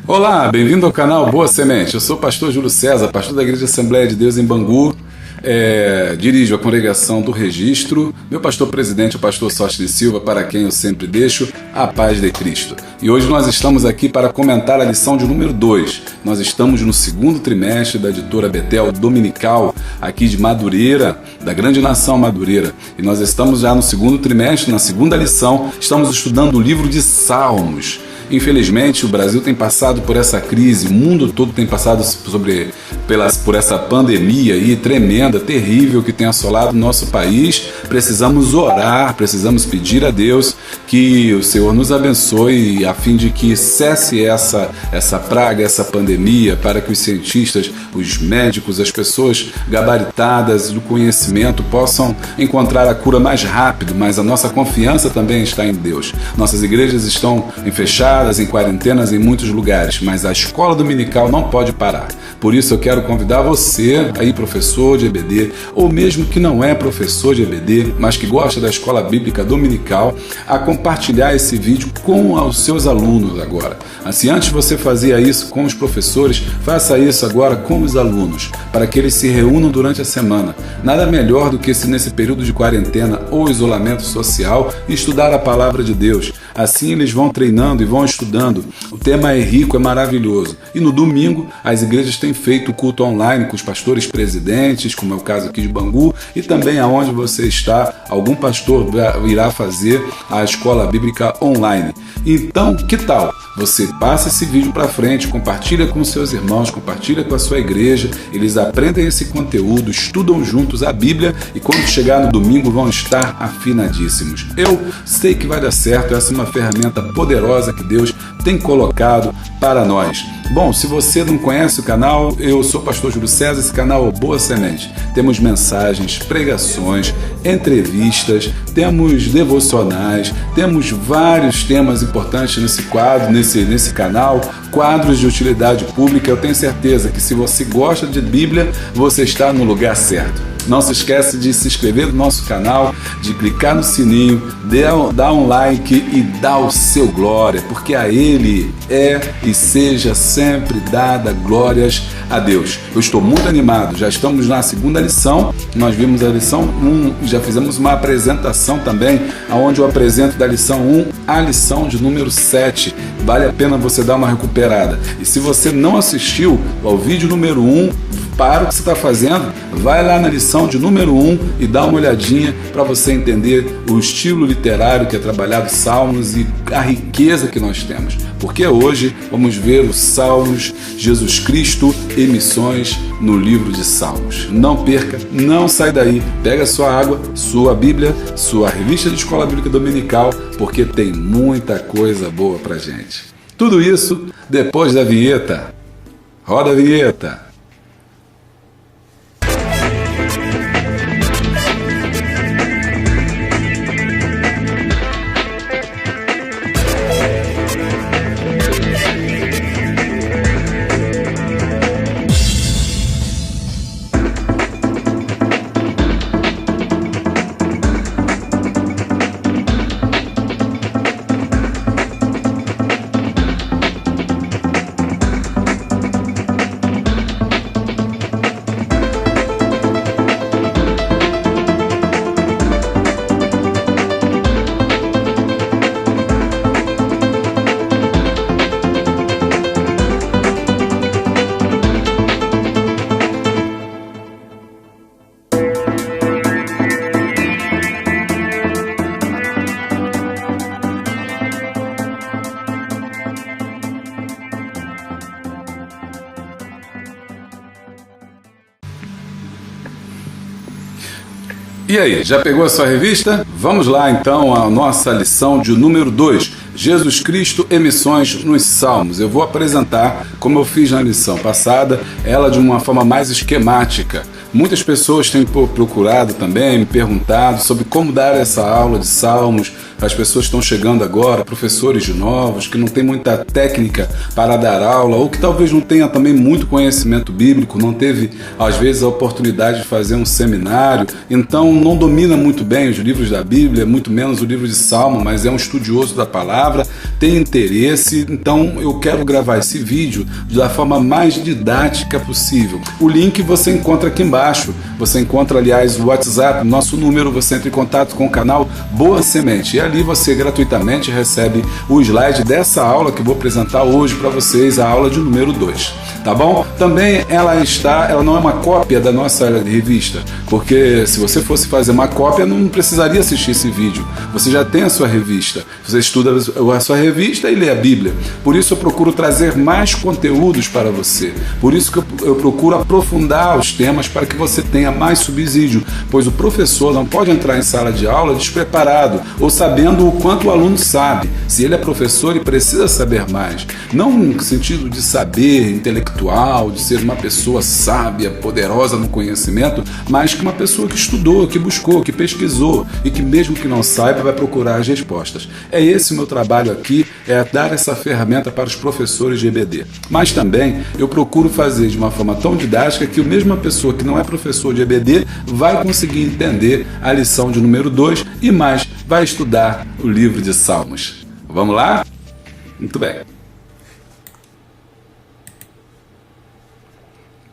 Olá, bem-vindo ao canal Boa Semente. Eu sou o pastor Júlio César, pastor da Igreja Assembleia de Deus em Bangu. Dirijo a congregação do Registro. Meu pastor presidente é o pastor Sóstenes Silva, para quem eu sempre deixo a paz de Cristo. E hoje nós estamos aqui para comentar a lição de número 2. Nós estamos no segundo trimestre da editora Betel Dominical, aqui de Madureira, da grande nação Madureira. E nós estamos já no segundo trimestre, na segunda lição, estamos estudando o livro de Salmos. Infelizmente, o Brasil tem passado por essa crise, o mundo todo tem passado por essa pandemia aí tremenda, terrível, que tem assolado o nosso país. Precisamos orar, precisamos pedir a Deus que o Senhor nos abençoe a fim de que cesse essa praga, essa pandemia, para que os cientistas, os médicos, as pessoas gabaritadas do conhecimento possam encontrar a cura mais rápido, mas a nossa confiança também está em Deus. Nossas igrejas estão fechadas, em quarentenas em muitos lugares, mas a escola dominical não pode parar. Por isso eu quero convidar você, aí professor de EBD, ou mesmo que não é professor de EBD, mas que gosta da escola bíblica dominical, a compartilhar esse vídeo com os seus alunos agora. Assim, antes você fazia isso com os professores, faça isso agora com os alunos, para que eles se reúnam durante a semana. Nada melhor do que se nesse período de quarentena ou isolamento social, estudar a palavra de Deus. Assim eles vão treinando e vão estudando. O tema é rico, é maravilhoso. E no domingo, as igrejas têm feito culto online com os pastores presidentes, como é o caso aqui de Bangu, e também aonde você está, algum pastor irá fazer a escola bíblica online. Então, que tal? Você passa esse vídeo para frente, compartilha com seus irmãos, compartilha com a sua igreja, eles aprendem esse conteúdo, estudam juntos a Bíblia e quando chegar no domingo vão estar afinadíssimos. Eu sei que vai dar certo, essa é uma ferramenta poderosa que Deus tem colocado para nós. Bom, se você não conhece o canal, eu sou o pastor Júlio César, esse canal é Boa Semente. Temos mensagens, pregações, entrevistas, temos devocionais, temos vários temas importantes nesse quadro, nesse canal, quadros de utilidade pública. Eu tenho certeza que se você gosta de Bíblia, você está no lugar certo. Não se esquece de se inscrever no nosso canal, de clicar no sininho, dar um like e dar o seu glória, porque a Ele é e seja sempre dada glórias a Deus. Eu estou muito animado, já estamos na segunda lição, nós vimos a lição 1, já fizemos uma apresentação também, onde eu apresento da lição 1 a lição de número 7. Vale a pena você dar uma recuperada. E se você não assistiu ao vídeo número 1, para o que você está fazendo, vai lá na lição de número 1 e dá uma olhadinha para você entender o estilo literário que é trabalhado Salmos e a riqueza que nós temos. Porque hoje vamos ver os Salmos, Jesus Cristo e missões no livro de Salmos. Não perca, não sai daí, pega sua água, sua Bíblia, sua revista de escola bíblica dominical, porque tem muita coisa boa pra gente. Tudo isso depois da vinheta. Roda a vinheta. E aí, já pegou a sua revista? Vamos lá então à nossa lição de número 2, Jesus Cristo e missões nos Salmos. Eu vou apresentar, como eu fiz na lição passada, ela de uma forma mais esquemática. Muitas pessoas têm procurado também, me perguntado sobre como dar essa aula de Salmos, as pessoas que estão chegando agora, professores novos, que não têm muita técnica para dar aula, ou que talvez não tenha também muito conhecimento bíblico, não teve, às vezes, a oportunidade de fazer um seminário, então não domina muito bem os livros da Bíblia, muito menos o livro de Salmo, mas é um estudioso da palavra, tem interesse, então eu quero gravar esse vídeo da forma mais didática possível. O link você encontra aqui embaixo, você encontra, aliás, o WhatsApp, nosso número, você entra em contato com o canal Boa Semente, e ali você gratuitamente recebe o slide dessa aula que eu vou apresentar hoje para vocês, a aula de número 2, tá bom? Também ela não é uma cópia da nossa revista, porque se você fosse fazer uma cópia, não precisaria assistir esse vídeo, você já tem a sua revista, você estuda a sua revista e lê a Bíblia, por isso eu procuro trazer mais conteúdos para você, por isso que eu procuro aprofundar os temas para que você tenha mais subsídio, pois o professor não pode entrar em sala de aula despreparado ou sabendo o quanto o aluno sabe. Se ele é professor, ele precisa saber mais, não no sentido de saber intelectual, de ser uma pessoa sábia, poderosa no conhecimento, mas que uma pessoa que estudou, que buscou, que pesquisou e que mesmo que não saiba, vai procurar as respostas. É esse o meu trabalho aqui, é dar essa ferramenta para os professores de EBD. Mas também eu procuro fazer de uma forma tão didática que a mesma pessoa que não é professor de EBD vai conseguir entender a lição de número 2 e mais, vai estudar o livro de Salmos. Vamos lá? Muito bem.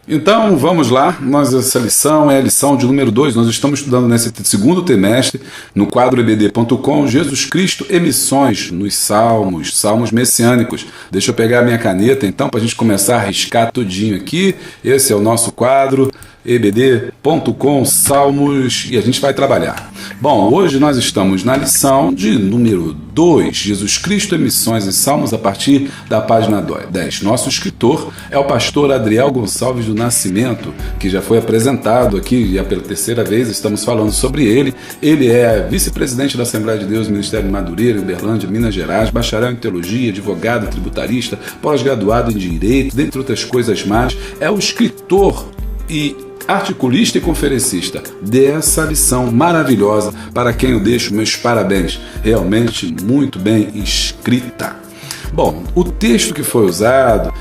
Então, vamos lá, essa lição é a lição de número 2, nós estamos estudando nesse segundo trimestre, no quadro ebd.com, Jesus Cristo e Missões nos Salmos messiânicos. Deixa eu pegar a minha caneta, então, para a gente começar a riscar tudinho aqui. Esse é o nosso quadro, ebd.com, Salmos, e a gente vai trabalhar. Bom, hoje nós estamos na lição de número 2, Jesus Cristo e Missões e Salmos, a partir da página 10. Nosso escritor é o pastor Adriel Gonçalves do Nascimento, que já foi apresentado aqui, e pela terceira vez estamos falando sobre ele. Ele é vice-presidente da Assembleia de Deus, Ministério de Madureira, Uberlândia, Minas Gerais, bacharel em teologia, advogado, tributarista, pós-graduado em direito, dentre outras coisas mais. É o escritor e articulista e conferencista dessa lição maravilhosa, para quem eu deixo meus parabéns, realmente muito bem escrita. Bom, o texto que foi usado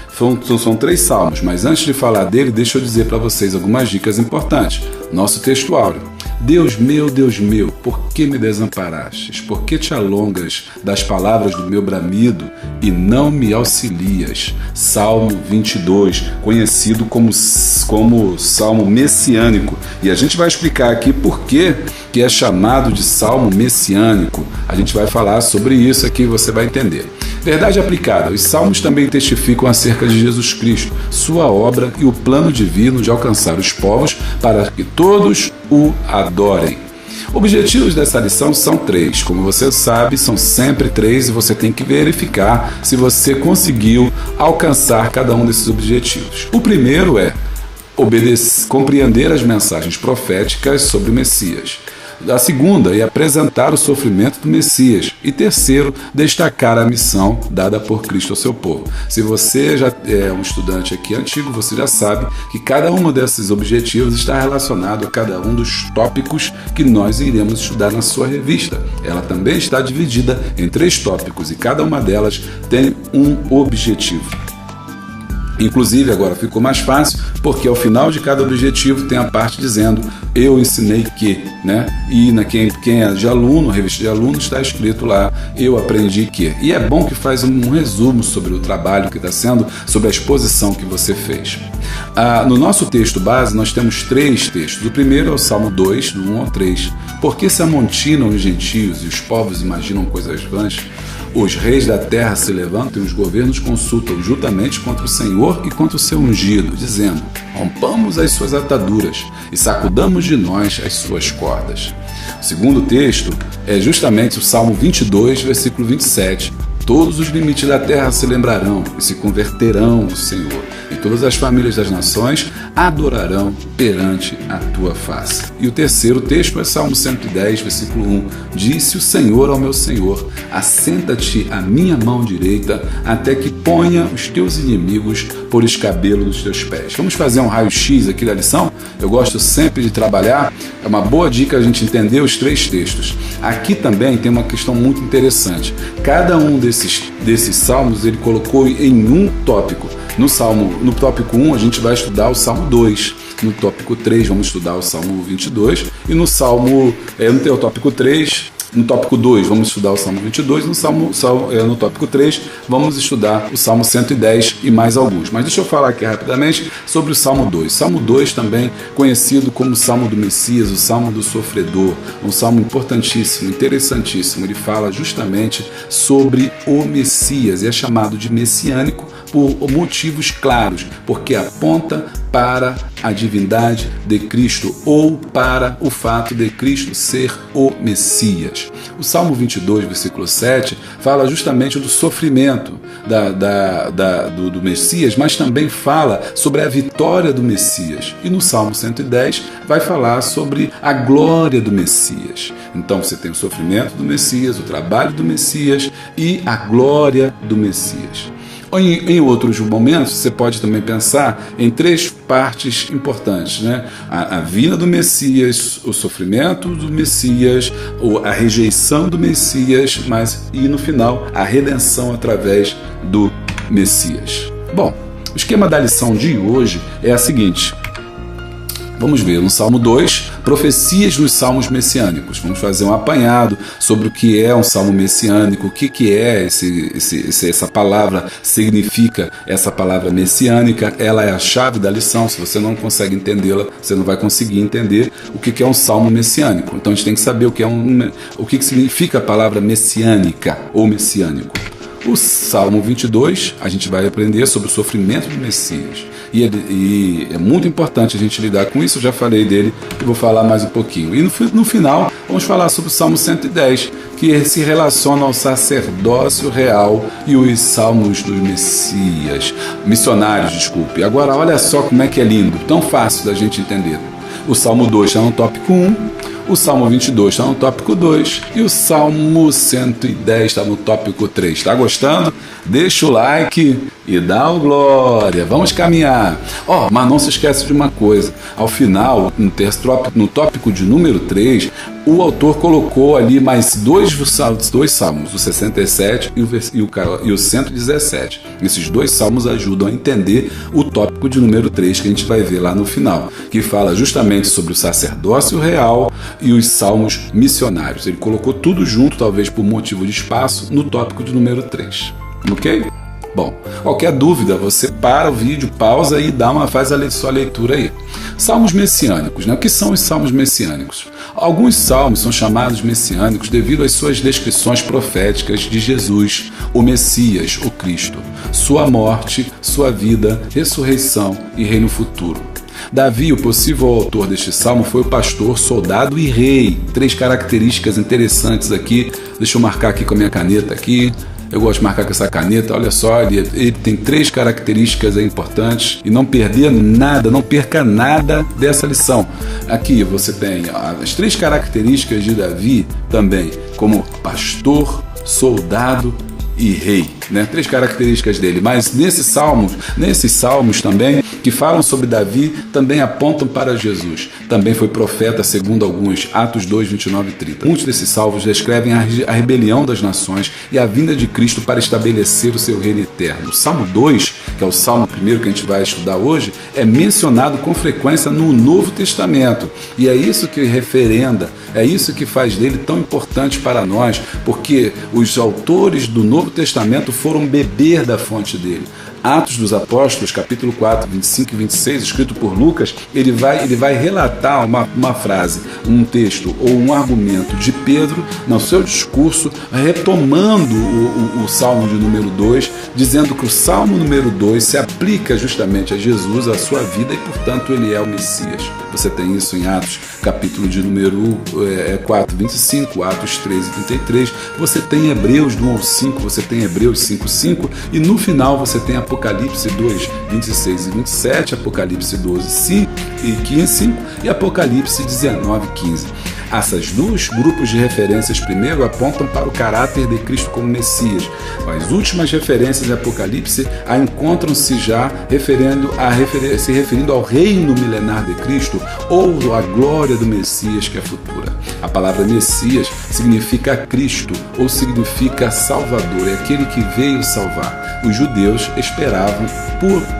são 3 salmos, mas antes de falar dele, deixa eu dizer para vocês algumas dicas importantes. Nosso texto áureo. Deus meu, por que me desamparastes? Por que te alongas das palavras do meu bramido e não me auxilias? Salmo 22, conhecido como Salmo messiânico. E a gente vai explicar aqui por que é chamado de Salmo messiânico. A gente vai falar sobre isso aqui e você vai entender. Verdade aplicada, os salmos também testificam acerca de Jesus Cristo, sua obra e o plano divino de alcançar os povos para que todos o adorem. Objetivos dessa lição são 3, como você sabe, são sempre 3 e você tem que verificar se você conseguiu alcançar cada um desses objetivos. O primeiro é compreender as mensagens proféticas sobre o Messias. A segunda é apresentar o sofrimento do Messias. E terceiro, destacar a missão dada por Cristo ao seu povo. Se você já é um estudante aqui antigo, você já sabe que cada um desses objetivos está relacionado a cada um dos tópicos que nós iremos estudar na sua revista. Ela também está dividida em 3 tópicos e cada uma delas tem um objetivo. Inclusive, agora ficou mais fácil, porque ao final de cada objetivo tem a parte dizendo eu ensinei que, né? E quem é de aluno, a revista de aluno, está escrito lá eu aprendi que. E é bom que faz um resumo sobre o trabalho que está sendo, sobre a exposição que você fez. No nosso texto base, nós temos 3 textos. O primeiro é o Salmo 2, do 1 ao 3. Por que se amontinam os gentios e os povos imaginam coisas vãs? Os reis da terra se levantam e os governos consultam juntamente contra o Senhor e contra o seu ungido, dizendo: rompamos as suas ataduras e sacudamos de nós as suas cordas. O segundo texto é justamente o Salmo 22, versículo 27. Todos os limites da terra se lembrarão e se converterão ao Senhor, e todas as famílias das nações adorarão perante a tua face. E o terceiro texto é Salmo 110, versículo 1. Disse o Senhor ao meu Senhor: assenta-te à minha mão direita, até que ponha os teus inimigos por escabelo dos teus pés. Vamos fazer um raio-x aqui da lição? Eu gosto sempre de trabalhar, é uma boa dica a gente entender os três textos. Aqui também tem uma questão muito interessante. Cada um desses salmos ele colocou em um tópico. No tópico 1 a gente vai estudar o Salmo 2. No tópico 3 vamos estudar o Salmo 22. E no tópico 3... No tópico 2, vamos estudar o Salmo 22. No tópico 3, vamos estudar o Salmo 110 e mais alguns. Mas deixa eu falar aqui rapidamente sobre o Salmo 2. Salmo 2 também conhecido como o Salmo do Messias, o Salmo do Sofredor. Um salmo importantíssimo, interessantíssimo. Ele fala justamente sobre o Messias e é chamado de messiânico por motivos claros, porque aponta para a divindade de Cristo ou para o fato de Cristo ser o Messias. O Salmo 22, versículo 7, fala justamente do sofrimento do Messias, mas também fala sobre a vitória do Messias. E no Salmo 110 vai falar sobre a glória do Messias. Então você tem o sofrimento do Messias, o trabalho do Messias e a glória do Messias. Em outros momentos, você pode também pensar em três partes importantes, né? A vinda do Messias, o sofrimento do Messias, a rejeição do Messias, e no final, a redenção através do Messias. Bom, o esquema da lição de hoje é a seguinte. Vamos ver no Salmo 2, profecias dos salmos messiânicos. Vamos fazer um apanhado sobre o que é um salmo messiânico, o que é essa palavra, significa essa palavra messiânica. Ela é a chave da lição. Se você não consegue entendê-la, você não vai conseguir entender o que é um salmo messiânico. Então a gente tem que saber o que significa a palavra messiânica ou messiânico. O Salmo 22, a gente vai aprender sobre o sofrimento do Messias. E é muito importante a gente lidar com isso, eu já falei dele e vou falar mais um pouquinho. E no final, vamos falar sobre o Salmo 110, que se relaciona ao sacerdócio real e os salmos dos missionários. Agora, olha só como é que é lindo, tão fácil da gente entender. O Salmo 2 está no tópico 1, o Salmo 22 está no tópico 2 e o Salmo 110 está no tópico 3. Está gostando? Deixa o like e dá o glória. Vamos caminhar. Mas não se esquece de uma coisa. Ao final, no tópico de número 3, o autor colocou ali mais dois salmos, o 67 e o 117. Esses dois salmos ajudam a entender o tópico de número 3 que a gente vai ver lá no final, que fala justamente sobre o sacerdócio real e os salmos missionários. Ele colocou tudo junto, talvez por motivo de espaço, no tópico de número 3. Ok? Bom, qualquer dúvida, você para o vídeo, pausa e faz a sua leitura aí. Salmos messiânicos, né? O que são os salmos messiânicos? Alguns salmos são chamados messiânicos devido às suas descrições proféticas de Jesus, o Messias, o Cristo, sua morte, sua vida, ressurreição e reino futuro. Davi, o possível autor deste salmo, foi o pastor, soldado e rei. 3 características interessantes aqui. Deixa eu marcar aqui com a minha caneta aqui. Eu gosto de marcar com essa caneta, olha só, ele tem 3 características importantes e não perca nada dessa lição. Aqui você tem as 3 características de Davi também, como pastor, soldado e rei, né? 3 características dele, mas nesses salmos também, que falam sobre Davi, também apontam para Jesus. Também foi profeta, segundo alguns, Atos 2, 29 e 30. Muitos desses salmos descrevem a rebelião das nações e a vinda de Cristo para estabelecer o seu reino eterno. O Salmo 2, que é o salmo primeiro que a gente vai estudar hoje, é mencionado com frequência no Novo Testamento. E é isso que referenda, é isso que faz dele tão importante para nós, porque os autores do Novo Testamento foram beber da fonte dele. Atos dos Apóstolos, capítulo 4, 25 e 26, escrito por Lucas, ele vai relatar uma frase, um texto ou um argumento de Pedro no seu discurso, retomando o Salmo de número 2, dizendo que o Salmo número 2 se aplica justamente a Jesus, a sua vida, e portanto ele é o Messias. Você tem isso em Atos, capítulo de número 4, 25, Atos 13, 33. Você tem em Hebreus do 1 ao 5, você tem Hebreus 5:5 e no final você tem Apocalipse 2:26 e 27, Apocalipse 12:5 e Apocalipse 19:15. Essas dois grupos de referências primeiro apontam para o caráter de Cristo como Messias. As últimas referências de Apocalipse a encontram-se já se referindo ao reino milenar de Cristo ou à glória do Messias que é futura. A palavra Messias significa Cristo ou significa Salvador, é aquele que veio salvar. Os judeus esperavam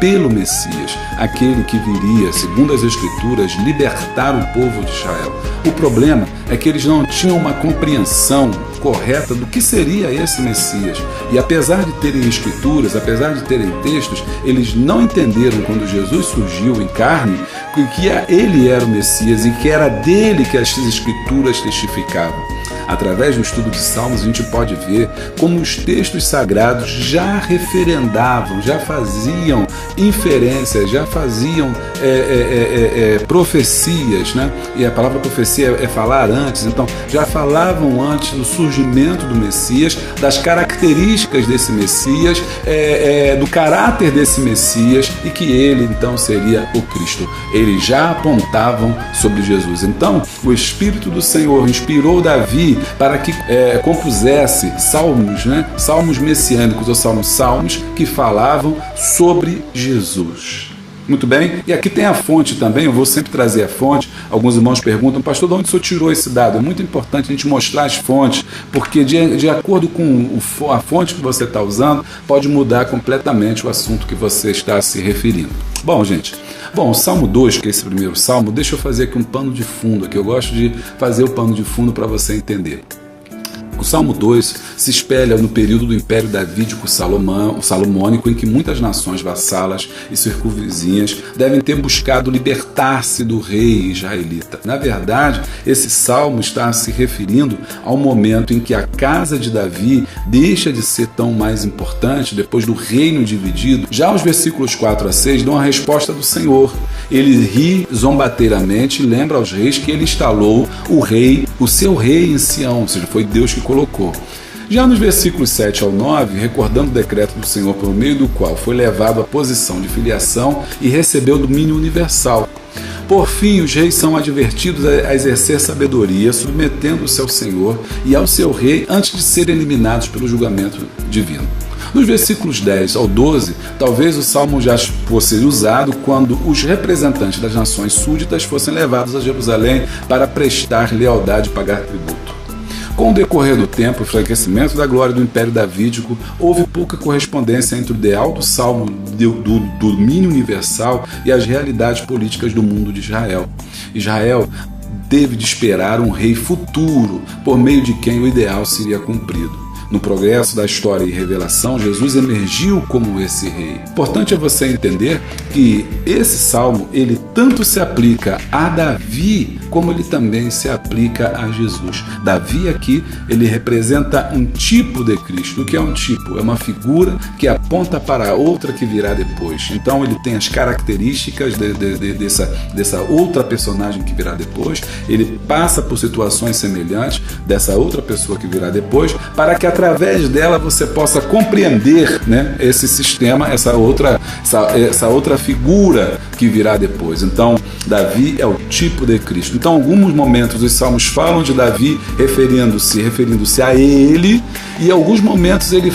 pelo Messias, aquele que viria, segundo as Escrituras, libertar o povo de Israel. O problema é que eles não tinham uma compreensão correta do que seria esse Messias. E apesar de terem escrituras, apesar de terem textos, eles não entenderam quando Jesus surgiu em carne que ele era o Messias e que era dele que as escrituras testificavam. Através do estudo de Salmos, a gente pode ver como os textos sagrados já referendavam, já faziam inferências, já faziam profecias, né? E a palavra profecia é falar antes, então já falavam antes do surgimento do Messias, das características desse Messias, do caráter desse Messias e que ele então seria o Cristo. Eles já apontavam sobre Jesus. Então, o Espírito do Senhor inspirou Davi para que compusesse salmos, né? Salmos messiânicos ou salmos que falavam sobre Jesus. Muito bem, e aqui tem a fonte também, eu vou sempre trazer a fonte. Alguns irmãos perguntam, pastor, de onde o senhor tirou esse dado? É muito importante a gente mostrar as fontes, porque de acordo com a fonte que você está usando, pode mudar completamente o assunto que você está se referindo. Bom, gente, o Salmo 2, que é esse primeiro salmo, deixa eu fazer aqui um pano de fundo, aqui eu gosto de fazer o pano de fundo para você entender. O Salmo 2 se espelha no período do Império Davídico Salomônico, em que muitas nações vassalas e circunvizinhas devem ter buscado libertar-se do rei israelita. Na verdade, esse salmo está se referindo ao momento em que a casa de Davi deixa de ser tão mais importante depois do reino dividido. Já os versículos 4 a 6 dão a resposta do Senhor. Ele ri zombateiramente e lembra aos reis que ele instalou o seu rei em Sião, ou seja, foi Deus que colocou. Já nos versículos 7 ao 9, recordando o decreto do Senhor por meio do qual foi levado à posição de filiação e recebeu domínio universal. Por fim, os reis são advertidos a exercer sabedoria, submetendo-se ao Senhor e ao seu rei antes de serem eliminados pelo julgamento divino. Nos versículos 10 ao 12, talvez o salmo já fosse usado quando os representantes das nações súditas fossem levados a Jerusalém para prestar lealdade e pagar tributo. Com o decorrer do tempo e o enfraquecimento da glória do Império Davídico, houve pouca correspondência entre o ideal do salmo do domínio universal e as realidades políticas do mundo de Israel. Israel teve de esperar um rei futuro, por meio de quem o ideal seria cumprido. No progresso da história e revelação, Jesus emergiu como esse rei. Importante é você entender que esse salmo, ele tanto se aplica a Davi, como ele também se aplica a Jesus. Davi aqui, ele representa um tipo de Cristo. O que é um tipo? É uma figura que aponta para outra que virá depois. Então ele tem as características dessa outra personagem que virá depois, ele passa por situações semelhantes dessa outra pessoa que virá depois, para que através dela você possa compreender, né, esse sistema, essa outra figura que virá depois. Então, Davi é o tipo de Cristo. Então, em alguns momentos os salmos falam de Davi referindo-se a ele, e em alguns momentos ele,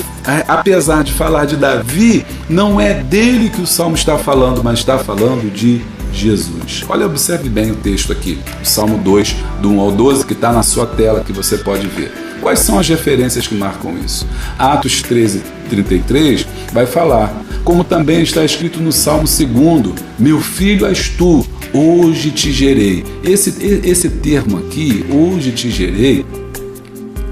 apesar de falar de Davi, não é dele que o salmo está falando, mas está falando de Jesus. Olha, observe bem o texto aqui, o Salmo 2, do 1 ao 12, que está na sua tela, que você pode ver. Quais são as referências que marcam isso? Atos 13:33 vai falar, como também está escrito no Salmo 2, meu filho és tu, hoje te gerei. Esse termo aqui, hoje te gerei,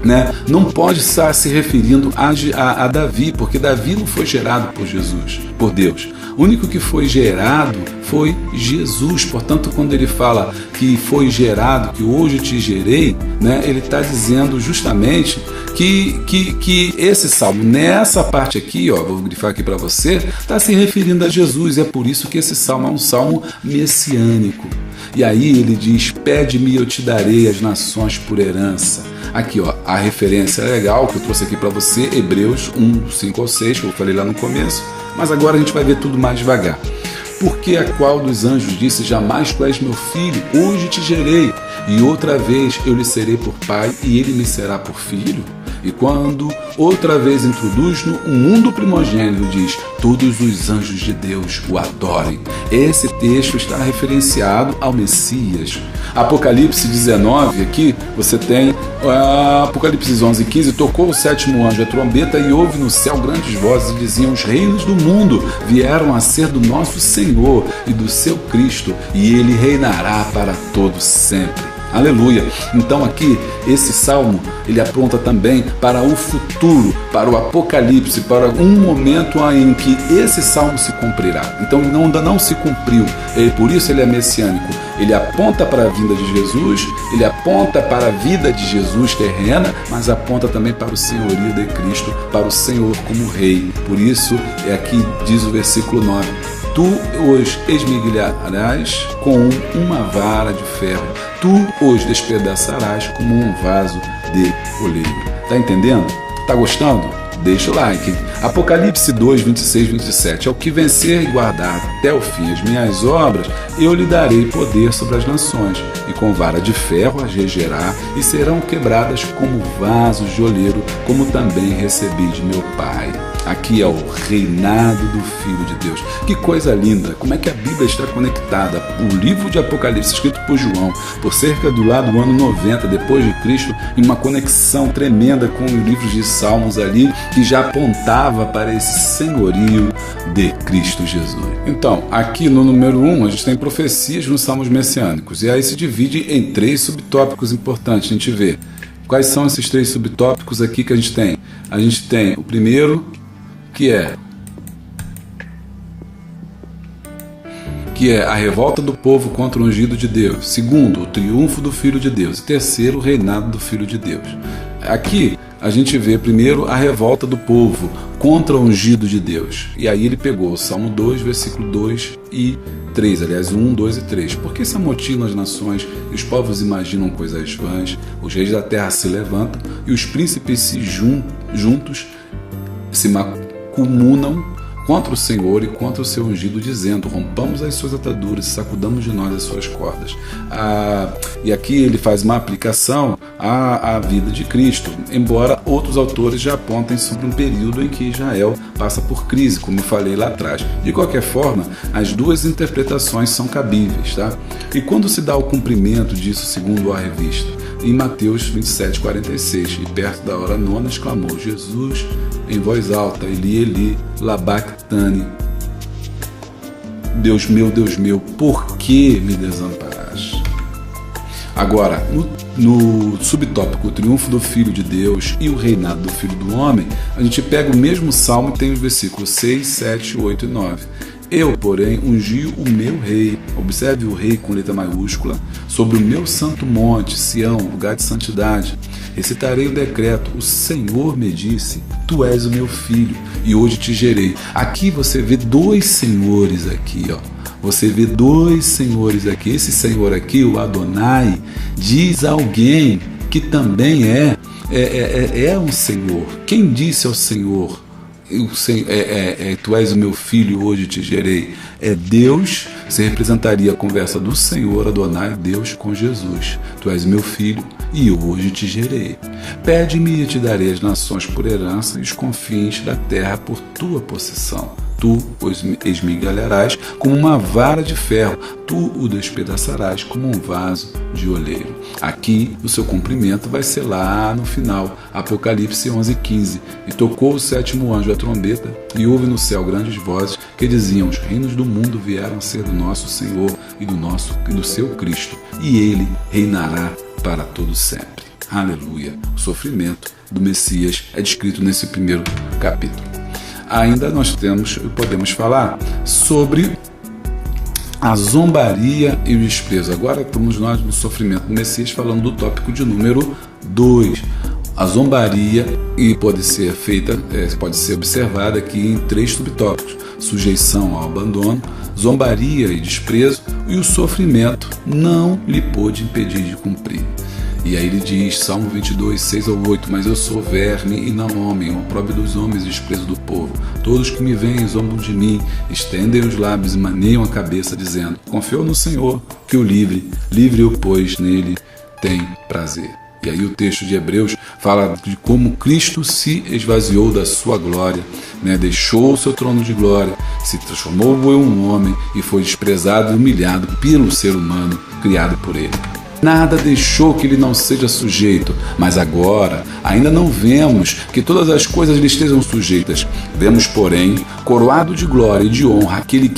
né, não pode estar se referindo a Davi, porque Davi não foi gerado por Jesus, por Deus. O único que foi gerado foi Jesus. Portanto, quando ele fala que foi gerado, que hoje te gerei, né, ele está dizendo justamente que esse salmo, nessa parte aqui, ó, vou grifar aqui para você, está se referindo a Jesus. É por isso que esse salmo é um salmo messiânico. E aí ele diz: pede-me e eu te darei as nações por herança. Aqui, ó, a referência legal que eu trouxe aqui para você, Hebreus 1, 5 ao 6, que eu falei lá no começo, mas agora a gente vai ver tudo mais devagar. Porque a qual dos anjos disse: jamais tu és meu filho, hoje te gerei, e outra vez eu lhe serei por pai, e ele me será por filho? E quando outra vez introduz-no o mundo primogênito, diz: todos os anjos de Deus o adorem. Esse texto está referenciado ao Messias. Apocalipse 19, aqui você tem Apocalipse 11, 15, tocou o sétimo anjo a trombeta e houve no céu grandes vozes e diziam: os reinos do mundo vieram a ser do nosso Senhor e do seu Cristo, e ele reinará para todos sempre. Aleluia! Então aqui, esse salmo, ele aponta também para o futuro, para o Apocalipse, para um momento em que esse salmo se cumprirá. Então ele ainda não se cumpriu, por isso ele é messiânico. Ele aponta para a vinda de Jesus, ele aponta para a vida de Jesus terrena, mas aponta também para o senhorio de Cristo, para o Senhor como Rei. Por isso, aqui diz o versículo 9: tu os esmigalharás com uma vara de ferro, tu os despedaçarás como um vaso de oleiro. Tá entendendo? Tá gostando? Deixa o like. Apocalipse 2, 26, 27. Ao que vencer e guardar até o fim as minhas obras, eu lhe darei poder sobre as nações, e com vara de ferro as regerá, e serão quebradas como vasos de oleiro, como também recebi de meu Pai. Aqui é o reinado do Filho de Deus. Que coisa linda! Como é que a Bíblia está conectada? O livro de Apocalipse, escrito por João, por cerca do lado do ano 90 depois de Cristo, em uma conexão tremenda com os livros de Salmos ali, que já apontava para esse senhorio de Cristo Jesus. Então, aqui no número 1, a gente tem profecias nos Salmos messiânicos, e aí se divide em 3 subtópicos importantes. A gente vê quais são esses 3 subtópicos aqui que a gente tem. A gente tem o primeiro, que é a revolta do povo contra o ungido de Deus. Segundo, o triunfo do Filho de Deus. E terceiro, o reinado do Filho de Deus. Aqui a gente vê primeiro a revolta do povo contra o ungido de Deus. E aí ele pegou o Salmo 2, versículo 2 e 3, aliás, 1, 2 e 3. Porque se amotinam as nações e os povos imaginam coisas vãs, os reis da terra se levantam e os príncipes se juntos se comunam contra o Senhor e contra o seu ungido, dizendo: rompamos as suas ataduras e sacudamos de nós as suas cordas. E aqui ele faz uma aplicação à vida de Cristo, embora outros autores já apontem sobre um período em que Israel passa por crise, como eu falei lá atrás. De qualquer forma, as duas interpretações são cabíveis, tá? E quando se dá o cumprimento disso, segundo a revista? Em Mateus 27, 46, e perto da hora nona exclamou Jesus em voz alta: Eli, Eli, labactani, Deus meu, por que me desamparaste? Agora, no subtópico, o triunfo do Filho de Deus e o reinado do Filho do Homem, a gente pega o mesmo salmo e tem os versículos 6, 7, 8 e 9. Eu, porém, ungi o meu rei, observe o rei com letra maiúscula, sobre o meu santo monte, Sião, lugar de santidade. Recitarei o decreto: o Senhor me disse, tu és o meu filho, e hoje te gerei. Aqui você vê 2 senhores aqui, ó. Você vê 2 senhores aqui. Esse senhor aqui, o Adonai, diz a alguém que também é um senhor. Quem disse ao Senhor: tu és o meu filho, hoje te gerei? É Deus. Você representaria a conversa do Senhor, Adonai, Deus com Jesus. Tu és meu filho e hoje te gerei. Pede-me e te darei as nações por herança e os confins da terra por tua possessão. Tu os esmigalharás como uma vara de ferro, tu o despedaçarás como um vaso de oleiro. Aqui o seu cumprimento vai ser lá no final, Apocalipse 11:15. E tocou o sétimo anjo a trombeta, e houve no céu grandes vozes que diziam: os reinos do mundo vieram a ser do nosso Senhor e do seu Cristo, e ele reinará para todo sempre. Aleluia! O sofrimento do Messias é descrito nesse primeiro capítulo. Ainda nós podemos falar sobre a zombaria e o desprezo. Agora estamos nós no sofrimento do Messias, falando do tópico de número 2. a zombaria, e pode ser feita, pode ser observada aqui em 3 subtópicos: sujeição ao abandono, zombaria e desprezo, e o sofrimento não lhe pôde impedir de cumprir. E aí ele diz, Salmo 22, 6 ao 8, mas eu sou verme e não homem, opróbrio dos homens e desprezo do povo. Todos que me veem zombam de mim, estendem os lábios e maneiam a cabeça, dizendo, confiou no Senhor, que o livre-o, pois nele tem prazer. E aí o texto de Hebreus fala de como Cristo se esvaziou da sua glória, deixou o seu trono de glória, se transformou em um homem e foi desprezado e humilhado pelo ser humano criado por ele. Nada deixou que ele não seja sujeito, mas agora ainda não vemos que todas as coisas lhe estejam sujeitas. Vemos, porém, coroado de glória e de honra, aquele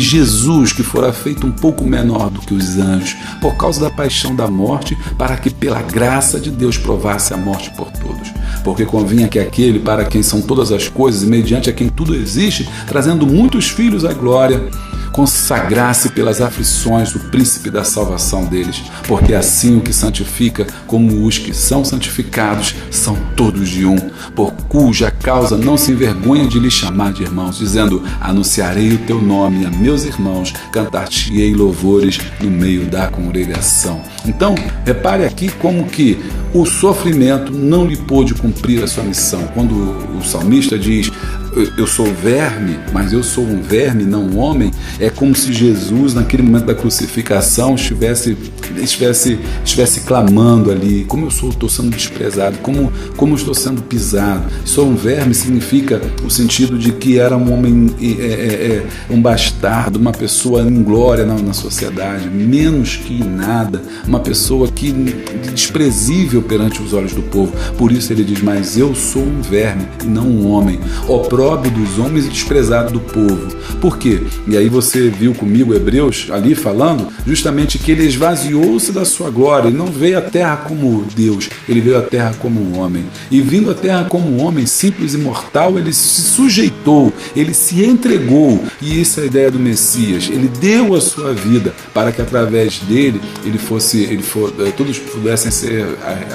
Jesus que fora feito um pouco menor do que os anjos, por causa da paixão da morte, para que pela graça de Deus provasse a morte por todos. Porque convinha que aquele para quem são todas as coisas e mediante a quem tudo existe, trazendo muitos filhos à glória, consagrasse pelas aflições o príncipe da salvação deles, porque assim o que santifica como os que são santificados são todos de um, por cuja causa não se envergonha de lhe chamar de irmãos, dizendo, anunciarei o teu nome a meus irmãos, cantar-te-ei louvores no meio da congregação. Então, repare aqui como que o sofrimento não lhe pôde cumprir a sua missão. Quando o salmista diz, eu sou verme, mas eu sou um verme, não um homem, é como se Jesus, naquele momento da crucificação, estivesse clamando ali, como eu estou sendo desprezado, como eu estou sendo pisado. Sou um verme significa o sentido de que era um homem, um bastardo, uma pessoa em glória na sociedade, menos que nada, uma pessoa que desprezível perante os olhos do povo. Por isso ele diz, mas eu sou um verme e não um homem, opróbrio dos homens e desprezado do povo. Por quê? E aí você viu comigo Hebreus ali falando justamente que ele esvaziou-se da sua glória, ele não veio à terra como Deus, ele veio à terra como um homem, e vindo à terra como um homem simples e mortal, ele se sujeitou, ele se entregou, e essa é a ideia do Messias. Ele deu a sua vida para que através dele todos pudessem ser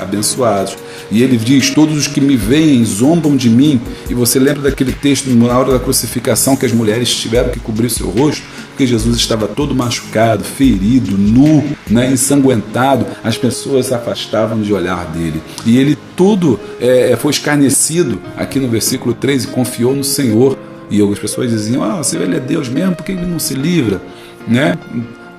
abençoados. E ele diz, todos os que me veem zombam de mim. E você lembra daquele texto na hora da crucificação que as mulheres tiveram que cobrir o seu rosto, porque Jesus estava todo machucado, ferido, nu, ensanguentado. As pessoas se afastavam de olhar dele. E ele tudo foi escarnecido, aqui no versículo 3, e confiou no Senhor. E as pessoas diziam, se ele é Deus mesmo, por que ele não se livra?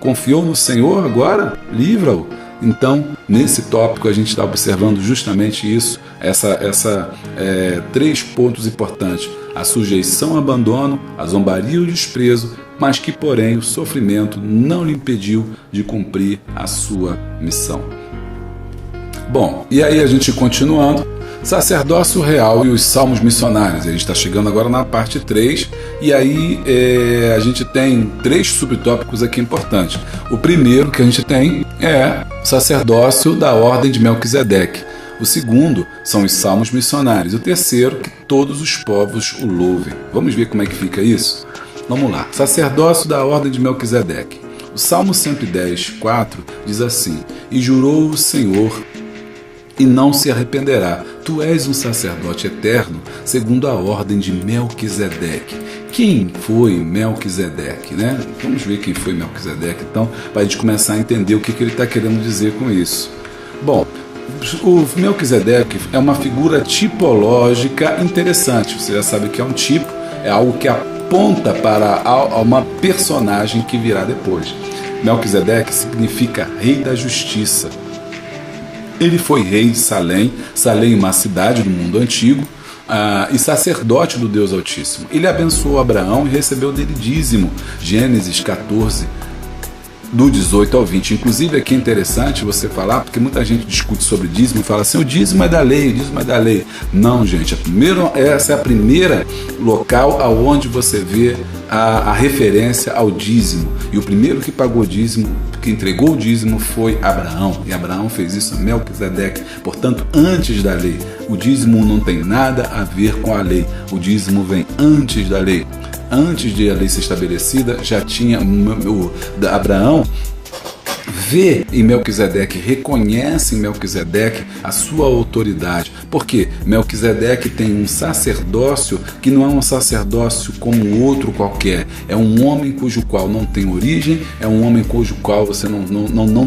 Confiou no Senhor, agora livra-o. Então, nesse tópico a gente está observando justamente isso, 3 pontos importantes: a sujeição ao abandono, a zombaria e o desprezo, mas que, porém, o sofrimento não lhe impediu de cumprir a sua missão. Bom, e aí a gente continuando, sacerdócio real e os salmos missionários. A gente está chegando agora na parte 3, e aí a gente tem 3 subtópicos aqui importantes. O primeiro que a gente tem é sacerdócio da ordem de Melquisedeque. O segundo são os salmos missionários. O terceiro, que todos os povos o louvem. Vamos ver como é que fica isso? Vamos lá. Sacerdócio da ordem de Melquisedeque. O Salmo 110, 4 diz assim, e jurou o Senhor e não se arrependerá. Tu és um sacerdote eterno, segundo a ordem de Melquisedeque. Quem foi Melquisedeque, Vamos ver quem foi Melquisedeque, então, para a gente começar a entender o que ele está querendo dizer com isso. Bom, o Melquisedeque é uma figura tipológica interessante. Você já sabe que é um tipo, é algo que aponta para uma personagem que virá depois. Melquisedeque significa rei da justiça. Ele foi rei de Salém, uma cidade do mundo antigo, e sacerdote do Deus Altíssimo. Ele abençoou Abraão e recebeu dele dízimo. Gênesis 14, do 18 ao 20. Inclusive aqui é interessante você falar, porque muita gente discute sobre dízimo e fala assim, o dízimo é da lei, o dízimo é da lei. Não, gente, essa é a primeira local aonde você vê a referência ao dízimo. E o primeiro que pagou dízimo, que entregou o dízimo, foi Abraão. E Abraão fez isso a Melquisedeque, portanto, antes da lei. O dízimo não tem nada a ver com a lei. O dízimo vem antes da lei. Antes de a lei ser estabelecida, já tinha Abraão vê em Melquisedeque, reconhece em Melquisedeque a sua autoridade. Por quê? Melquisedeque tem um sacerdócio que não é um sacerdócio como outro qualquer. É um homem cujo qual não tem origem, é um homem cujo qual você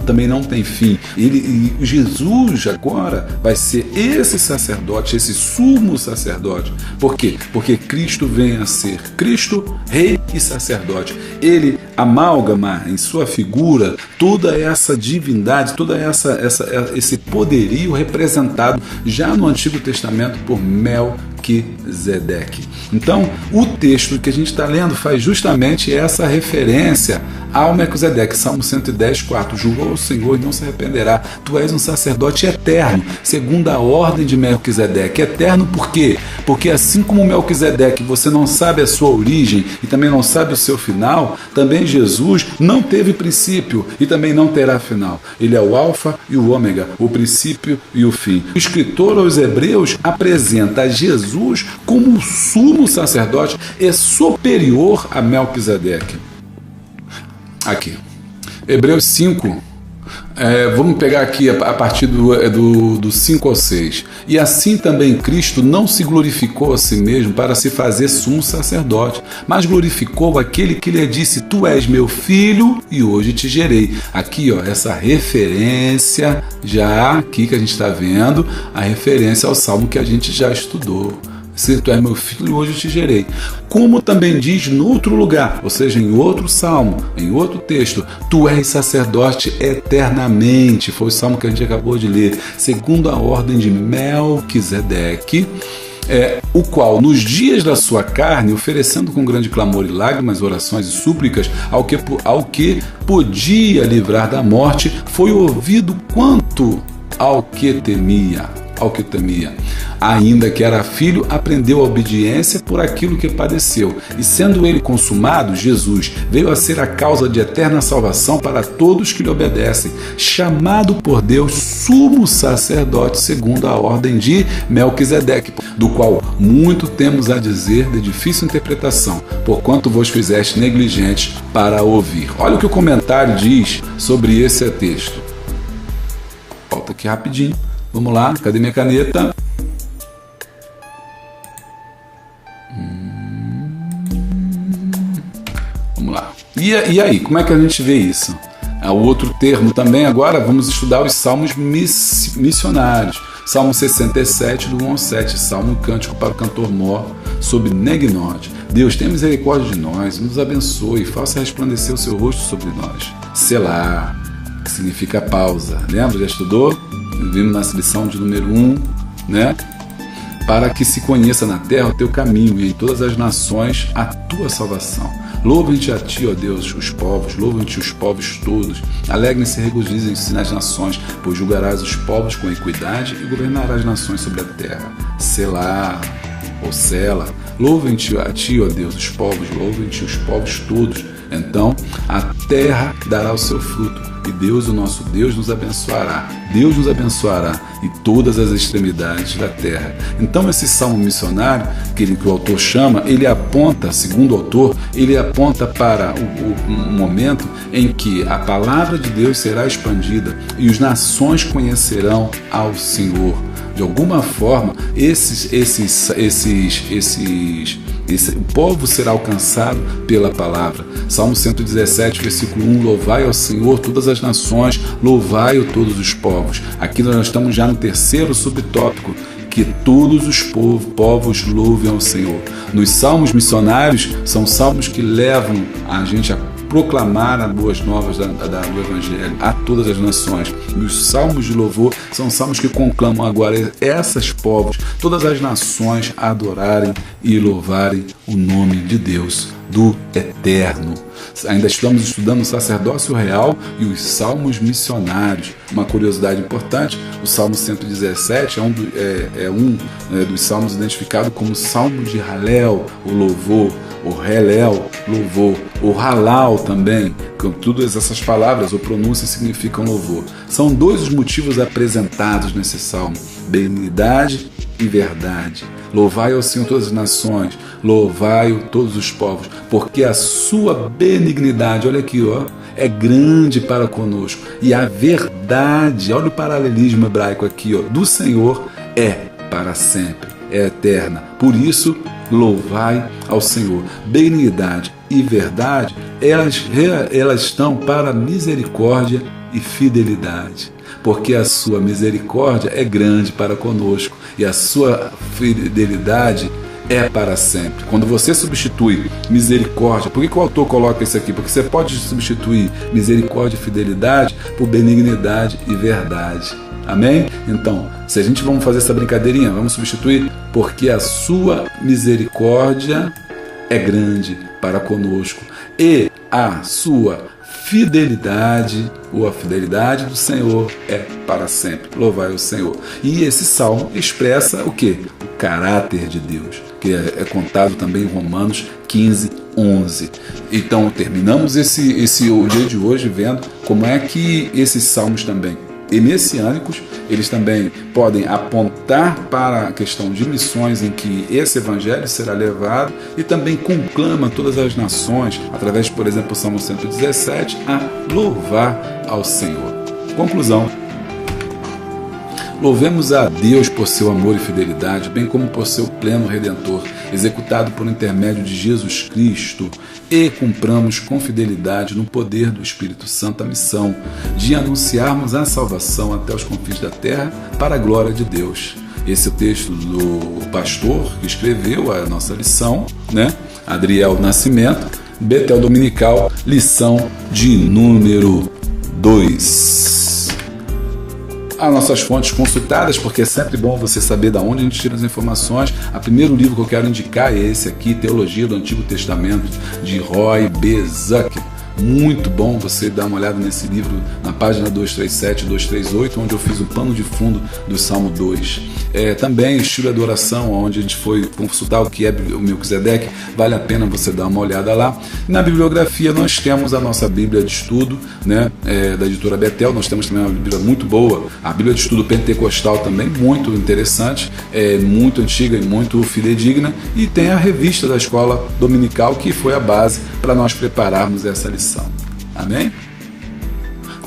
também não tem fim. E Jesus agora vai ser esse sacerdote, esse sumo sacerdote. Por quê? Porque Cristo vem a ser Cristo, rei e sacerdote. Ele amálgama em sua figura toda essa divindade, toda esse poderio representado já no Antigo Testamento por Melquisedeque. Então, o texto que a gente está lendo faz justamente essa referência ao Melquisedeque. Salmo 110, 4. Jurou o Senhor e não se arrependerá. Tu és um sacerdote eterno, segundo a ordem de Melquisedeque. Eterno por quê? Porque assim como Melquisedeque você não sabe a sua origem e também não sabe o seu final, também Jesus não teve princípio e também não terá final. Ele é o alfa e o ômega, o princípio e o fim. O escritor aos Hebreus apresenta Jesus como o sumo sacerdote e superior a Melquisedeque. Aqui, Hebreus 5, vamos pegar aqui a partir do 5 ao 6. E assim também Cristo não se glorificou a si mesmo para se fazer sumo sacerdote, mas glorificou aquele que lhe disse: tu és meu filho e hoje te gerei. Aqui, essa referência, já aqui que a gente está vendo, a referência ao salmo que a gente já estudou. Se tu és meu filho, e hoje eu te gerei. Como também diz no outro lugar, ou seja, em outro salmo, em outro texto, tu és sacerdote eternamente. Foi o salmo que a gente acabou de ler. Segundo a ordem de Melquisedeque, o qual, nos dias da sua carne, oferecendo com grande clamor e lágrimas, orações e súplicas ao que podia livrar da morte, foi ouvido quanto ao que temia. Ainda que era filho, aprendeu a obediência por aquilo que padeceu. E sendo ele consumado, Jesus veio a ser a causa de eterna salvação para todos que lhe obedecem, chamado por Deus sumo sacerdote segundo a ordem de Melquisedeque, do qual muito temos a dizer de difícil interpretação, porquanto vos fizeste negligentes para ouvir. Olha o que o comentário diz sobre esse texto. Volta aqui rapidinho. Vamos lá, cadê minha caneta? Vamos lá. E aí, como é que a gente vê isso? O outro termo também, agora vamos estudar os salmos missionários. Salmo 67, do 1 ao 7, salmo cântico para o cantor mor, sobre Negnote. Deus, tenha misericórdia de nós, nos abençoe, faça resplandecer o seu rosto sobre nós. Selá, que significa pausa. Lembra? Já estudou? Vimos na lição de número 1, né? Para que se conheça na terra o teu caminho e em todas as nações a tua salvação. Louvem-te a ti, ó Deus, os povos, louvem-te os povos todos. Alegrem-se e regozijem-se nas nações, pois julgarás os povos com equidade e governarás as nações sobre a terra. Selá, ou Sela, louvem-te a ti, ó Deus, os povos, louvem-te os povos todos. Então a terra dará o seu fruto. E Deus, o nosso Deus, nos abençoará. Deus nos abençoará e todas as extremidades da terra. Então esse salmo missionário, que o autor chama, ele aponta, segundo o autor, ele aponta para o momento em que a palavra de Deus será expandida e as nações conhecerão ao Senhor. De alguma forma, o povo será alcançado pela palavra. Salmo 117, versículo 1, louvai ao Senhor todas as nações, louvai-o todos os povos. Aqui nós estamos já no terceiro subtópico, que todos os povos louvem ao Senhor. Nos salmos missionários, são salmos que levam a gente a proclamar as boas novas do Evangelho a todas as nações. E os salmos de louvor são salmos que conclamam agora esses povos, todas as nações, a adorarem e louvarem o nome de Deus, do Eterno. Ainda estamos estudando o sacerdócio real e os salmos missionários. Uma curiosidade importante, o Salmo 117 é um dos salmos identificado como Salmo de Halel, o louvor, o Helel, louvor, o Halal também, com todas essas palavras ou pronúncias significam louvor. São dois os motivos apresentados nesse salmo: benignidade e verdade. Louvai ao Senhor todas as nações, louvai-o todos os povos, porque a sua benignidade, olha aqui, é grande para conosco. E a verdade, olha o paralelismo hebraico aqui, ó, do Senhor é para sempre, é eterna. Por isso, louvai ao Senhor. Benignidade e verdade, elas estão para misericórdia e fidelidade, porque a sua misericórdia é grande para conosco e a sua fidelidade é para sempre. Quando você substitui misericórdia, por que o autor coloca isso aqui? Porque você pode substituir misericórdia e fidelidade por benignidade e verdade. Amém? Então, se a gente vamos fazer essa brincadeirinha, vamos substituir, porque a sua misericórdia é grande para conosco e a sua fidelidade, ou a fidelidade do Senhor é para sempre. Louvai o Senhor. E esse salmo expressa o quê? O caráter de Deus, que é contado também em Romanos 15:11. Então, terminamos o dia de hoje vendo como é que esses salmos também e messiânicos, eles também podem apontar para a questão de missões em que esse evangelho será levado e também conclama todas as nações, através, por exemplo, do Salmo 117, a louvar ao Senhor. Conclusão. Louvemos a Deus por seu amor e fidelidade, bem como por seu plano redentor, executado por intermédio de Jesus Cristo, e cumpramos com fidelidade no poder do Espírito Santo a missão de anunciarmos a salvação até os confins da terra para a glória de Deus. Esse é o texto do pastor que escreveu a nossa lição, né? Adriel Nascimento, Betel Dominical, lição de número 2. As nossas fontes consultadas, porque é sempre bom você saber de onde a gente tira as informações. O primeiro livro que eu quero indicar é esse aqui, Teologia do Antigo Testamento, de Roy B. Zucker. Muito bom você dar uma olhada nesse livro na página 237 e 238, onde eu fiz o pano de fundo do Salmo 2. Também Estilo de Adoração, onde a gente foi consultar o que é o Melquisedeque, vale a pena você dar uma olhada lá. Na bibliografia nós temos a nossa Bíblia de Estudo, né, da editora Betel. Nós temos também uma Bíblia muito boa, a Bíblia de Estudo Pentecostal também, muito interessante, muito antiga e muito fidedigna, e tem a revista da Escola Dominical, que foi a base para nós prepararmos essa lição. Amém?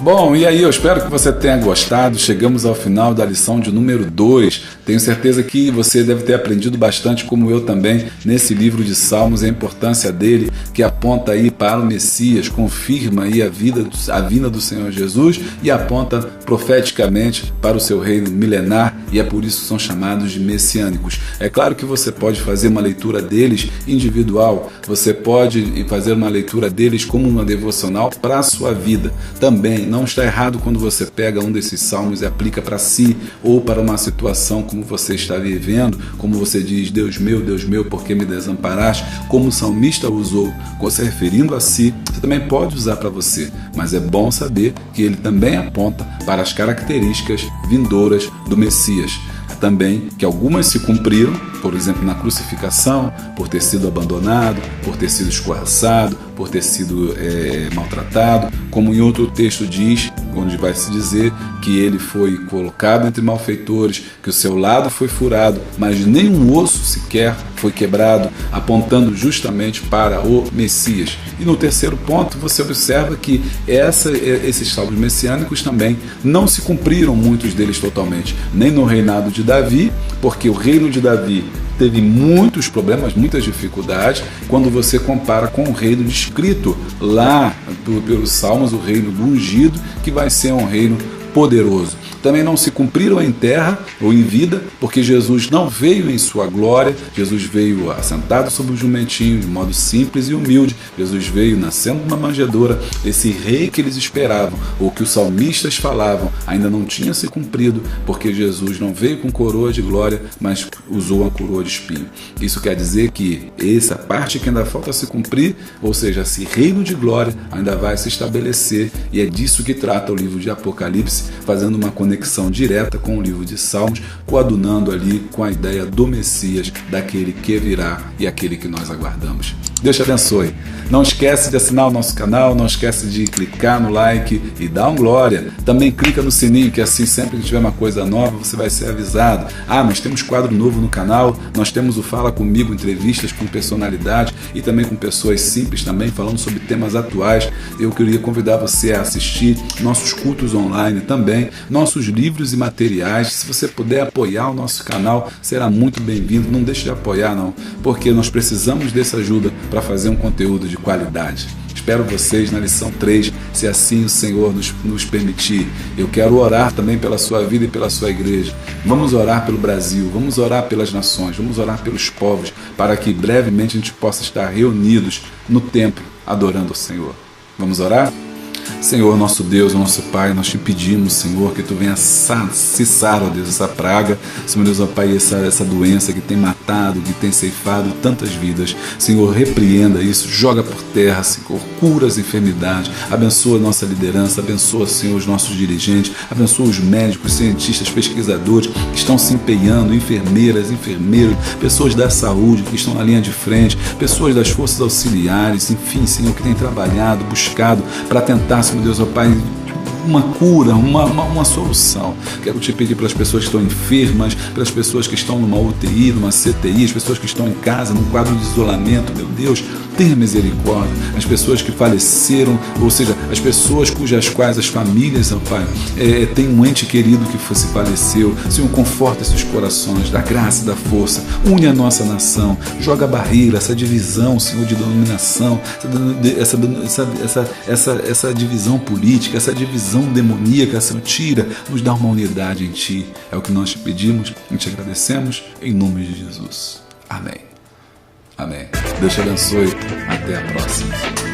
Bom, e aí eu espero que você tenha gostado. Chegamos ao final da lição de número 2. Tenho certeza que você deve ter aprendido bastante, como eu também, nesse livro de Salmos, a importância dele, que aponta aí para o Messias, confirma aí a vinda do Senhor Jesus e aponta profeticamente para o seu reino milenar, e é por isso que são chamados de messiânicos. É claro que você pode fazer uma leitura deles individual, você pode fazer uma leitura deles como uma devocional para a sua vida. Também não está errado quando você pega um desses salmos e aplica para si ou para uma situação como você está vivendo, como você diz, Deus meu, por que me desamparaste? Como o salmista usou, se referindo a si, você também pode usar para você, mas é bom saber que ele também aponta para as características vindouras do Messias. Também que algumas se cumpriram, por exemplo, na crucificação, por ter sido abandonado, por ter sido escorraçado, por ter sido maltratado, como em outro texto diz, onde vai se dizer que ele foi colocado entre malfeitores, que o seu lado foi furado, mas nenhum osso sequer foi quebrado, apontando justamente para o Messias. E no terceiro ponto, você observa que esses salmos messiânicos também não se cumpriram, muitos deles totalmente, nem no reinado de Davi, porque o reino de Davi teve muitos problemas, muitas dificuldades, quando você compara com o reino descrito lá pelos Salmos, o reino do ungido, que vai ser um reino poderoso. Também não se cumpriram em terra ou em vida, porque Jesus não veio em sua glória, Jesus veio assentado sobre um jumentinho, de modo simples e humilde. Jesus veio nascendo numa manjedoura. Esse rei que eles esperavam, ou que os salmistas falavam, ainda não tinha se cumprido, porque Jesus não veio com coroa de glória, mas usou uma coroa de espinho. Isso quer dizer que essa parte que ainda falta se cumprir, ou seja, esse reino de glória ainda vai se estabelecer, e é disso que trata o livro de Apocalipse, fazendo uma conexão direta com o livro de Salmos, coadunando ali com a ideia do Messias, daquele que virá e aquele que nós aguardamos. Deus te abençoe. Não esquece de assinar o nosso canal, não esquece de clicar no like e dar um glória. Também clica no sininho, que assim sempre que tiver uma coisa nova você vai ser avisado. Nós temos quadro novo no canal, nós temos o Fala Comigo, entrevistas com personalidade e também com pessoas simples também, falando sobre temas atuais. Eu queria convidar você a assistir nossos cultos online também, nossos livros e materiais. Se você puder apoiar o nosso canal, será muito bem-vindo. Não deixe de apoiar não, porque nós precisamos dessa ajuda para fazer um conteúdo de qualidade. Espero vocês na lição 3, se assim o Senhor nos permitir. Eu quero orar também pela sua vida e pela sua igreja. Vamos orar pelo Brasil, vamos orar pelas nações, vamos orar pelos povos, para que brevemente a gente possa estar reunidos no templo, adorando o Senhor. Vamos orar? Senhor, nosso Deus, nosso Pai, nós te pedimos, Senhor, que Tu venha cessar, ó Deus, essa praga, Senhor Deus, ó Pai, essa doença que tem matado, que tem ceifado tantas vidas. Senhor, repreenda isso, joga por terra, Senhor, cura as enfermidades, abençoa a nossa liderança, abençoa, Senhor, os nossos dirigentes, abençoa os médicos, cientistas, pesquisadores que estão se empenhando, enfermeiras, enfermeiros, pessoas da saúde que estão na linha de frente, pessoas das forças auxiliares, enfim, Senhor, que têm trabalhado, buscado para tentar, Senhor Deus, ó Pai, uma cura, uma solução. Quero te pedir pelas pessoas que estão enfermas, pelas pessoas que estão numa UTI, numa CTI, as pessoas que estão em casa, num quadro de isolamento, meu Deus, tenha misericórdia. As pessoas que faleceram, ou seja, as pessoas cujas quais as famílias, ó Pai, têm um ente querido que faleceu. Senhor, conforta esses corações, dá graça e dá força, une a nossa nação, joga a barreira, essa divisão, Senhor, de dominação, essa divisão política, essa divisão demoníaca, Senhor, tira, nos dá uma unidade em Ti. É o que nós te pedimos e te agradecemos em nome de Jesus. Amém. Amém. Deus te abençoe. Até a próxima.